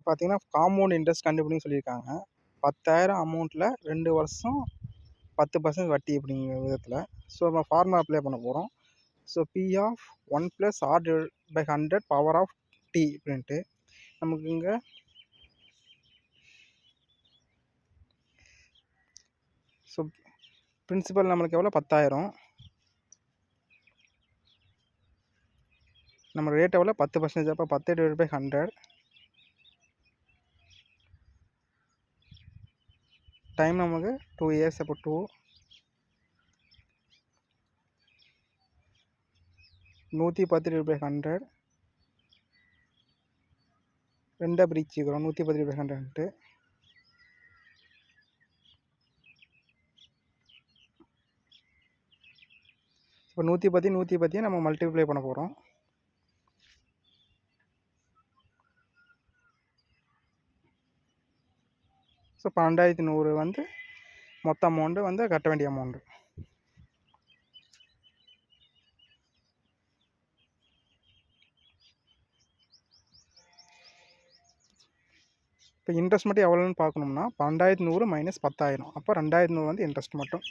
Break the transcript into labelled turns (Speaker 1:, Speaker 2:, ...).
Speaker 1: பார்த்தீங்கன்னா, compound interest கண்டுபிடிங்கன்னு சொல்லியிருக்காங்க. 10,000 அமௌண்ட்டில் 2 வருஷம் 10% வட்டி அப்படிங்கிற விதத்தில். ஸோ நம்ம ஃபார்முலா அப்ளை பண்ண போகிறோம். So P of 1 + r/100 power of t அப்படின்ட்டு நமக்கு இங்கே ஸோ பிரின்சிபல் நம்மளுக்கு எவ்வளோ 10,000, நம்ம ரேட் எவ்வளோ 10%. அப்போ 10/100 டைம் நமக்கு 2 இயர்ஸ். அப்போ 2 110/100 2 பிரிச்சுக்கிறோம். 110/100 இப்போ 110 நம்ம மல்டிப்ளை பண்ண போகிறோம். ஸோ 12,100 வந்து மொத்த அமௌண்ட்டு வந்து கட்ட வேண்டிய அமௌண்ட்டு. இப்போ இன்ட்ரெஸ்ட் மட்டும் எவ்வளோன்னு பார்க்கணும்னா 12,100 - 10,000. அப்போ 2,100 வந்து இன்ட்ரெஸ்ட் மட்டும்.